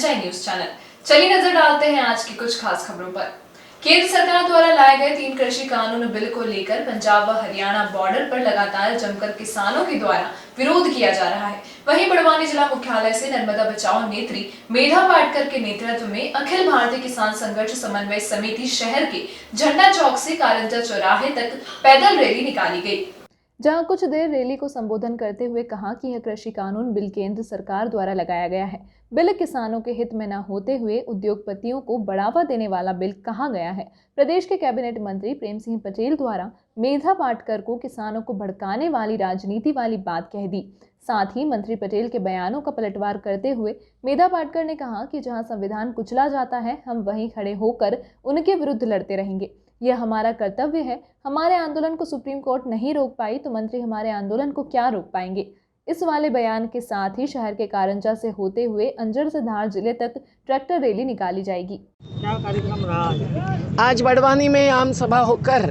NHI news channel. चलिए नजर डालते हैं आज की कुछ खास खबरों पर। केंद्र सरकार द्वारा लाए गए 3 कृषि कानून बिल को लेकर पंजाब व हरियाणा बॉर्डर पर लगातार जमकर किसानों के द्वारा विरोध किया जा रहा है। वहीं बड़वानी जिला मुख्यालय से नर्मदा बचाओ नेत्री मेधा पाटकर के नेतृत्व में अखिल भारतीय किसान संघर्ष समन्वय समिति शहर के झंडा चौक से कारंजा चौराहे तक पैदल रैली निकाली गई, जहां कुछ देर रैली को संबोधन करते हुए कहा कि यह कृषि कानून बिल केंद्र सरकार द्वारा लगाया गया है। बिल किसानों के हित में न होते हुए उद्योगपतियों को बढ़ावा देने वाला बिल कहा गया है। प्रदेश के कैबिनेट मंत्री प्रेम सिंह पटेल द्वारा मेधा पाटकर को किसानों को भड़काने वाली राजनीति वाली बात कह दी। साथ ही मंत्री पटेल के बयानों का पलटवार करते हुए मेधा पाटकर ने कहा कि जहां संविधान कुचला जाता है, हम वहीं खड़े होकर उनके विरुद्ध लड़ते रहेंगे। यह हमारा कर्तव्य है। हमारे आंदोलन को सुप्रीम कोर्ट नहीं रोक पाई तो मंत्री हमारे आंदोलन को क्या रोक पाएंगे। इस वाले बयान के साथ ही शहर के कारंजा से होते हुए अंजड़ से धार जिले तक ट्रैक्टर रैली निकाली जाएगी। क्या कार्यक्रम रहा आज बड़वानी में आम सभा होकर,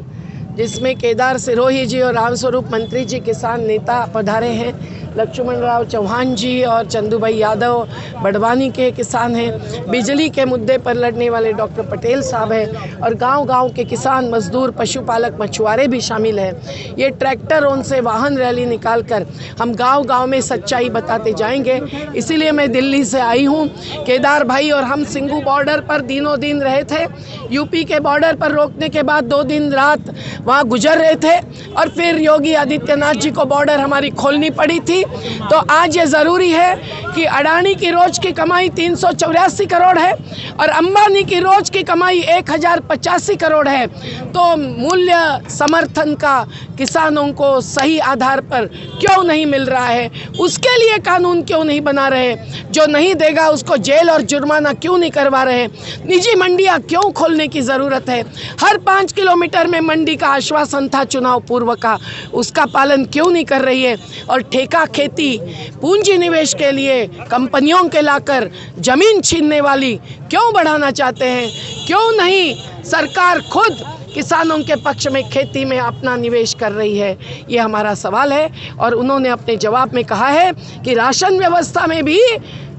जिसमें केदार सिरोही जी और रामस्वरूप मंत्री जी किसान नेता पधारे हैं। लक्ष्मण राव चौहान जी और चंदू भाई यादव बड़वानी के किसान हैं। बिजली के मुद्दे पर लड़ने वाले डॉक्टर पटेल साहब हैं और गांव-गांव के किसान, मजदूर, पशुपालक, मछुआरे भी शामिल हैं। ये ट्रैक्टर उनसे वाहन रैली निकालकर हम गांव-गांव में सच्चाई बताते जाएंगे। इसीलिए मैं दिल्ली से आई हूँ। केदार भाई और हम सिंगू बॉर्डर पर दिनों दिन रहे थे। यूपी के बॉर्डर पर रोकने के बाद 2 दिन रात वहाँ गुजर रहे थे और फिर योगी आदित्यनाथ जी को बॉर्डर हमारी खोलनी पड़ी थी। तो आज ये ज़रूरी है कि अडानी की रोज की कमाई 384 करोड़ है और अंबानी की रोज की कमाई 1085 करोड़ है। तो मूल्य समर्थन का किसानों को सही आधार पर क्यों नहीं मिल रहा है, उसके लिए कानून क्यों नहीं बना रहे। जो नहीं देगा उसको जेल और जुर्माना क्यों नहीं करवा रहे। निजी मंडियां क्यों खोलने की ज़रूरत है। हर 5 किलोमीटर में मंडी का आश्वासन था चुनाव पूर्व का, उसका पालन क्यों नहीं कर रही है। और ठेका खेती पूंजी निवेश के लिए कंपनियों के लाकर जमीन छीनने वाली क्यों बढ़ाना चाहते हैं। क्यों नहीं सरकार खुद किसानों के पक्ष में खेती में अपना निवेश कर रही है, ये हमारा सवाल है। और उन्होंने अपने जवाब में कहा है कि राशन व्यवस्था में भी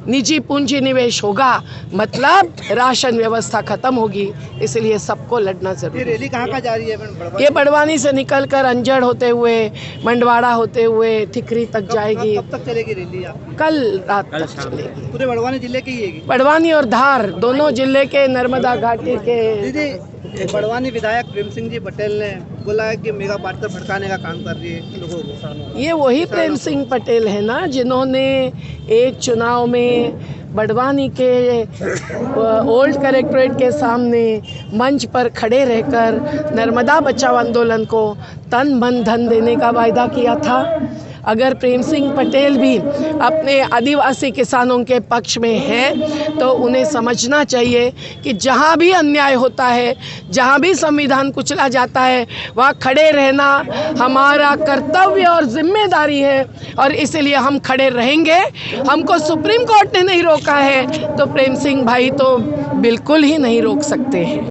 निजी पूंजी निवेश होगा, मतलब राशन व्यवस्था खत्म होगी। इसलिए सबको लड़ना जरूरी है। ये रैली कहाँ का जारी है? ये बड़वानी से निकलकर अंजड़ होते हुए, मंडवाड़ा होते हुए थिकरी तक जाएगी। कब तक चलेगी रैली? कल रात तक चलेगी। पूरे बड़वानी जिले की है? बड़वानी और धार दोनों जिले के नर्मदा घाटी के। दीदी, बड़वानी विधायक प्रेम सिंह जी पटेल ने बोला है कि मेगा पाटकर भड़काने का काम कर रही है लोगों को। ये वही प्रेम सिंह पटेल है ना, जिन्होंने एक चुनाव में बड़वानी के ओल्ड कलेक्ट्रेट के सामने मंच पर खड़े रहकर नर्मदा बचाओ आंदोलन को तन मन धन देने का वायदा किया था। अगर प्रेम सिंह पटेल भी अपने आदिवासी किसानों के पक्ष में है तो उन्हें समझना चाहिए कि जहाँ भी अन्याय होता है, जहाँ भी संविधान कुचला जाता है, वहाँ खड़े रहना हमारा कर्तव्य और जिम्मेदारी है। और इसलिए हम खड़े रहेंगे। हमको सुप्रीम कोर्ट ने नहीं रोका है तो प्रेम सिंह भाई तो बिल्कुल ही नहीं रोक सकते हैं।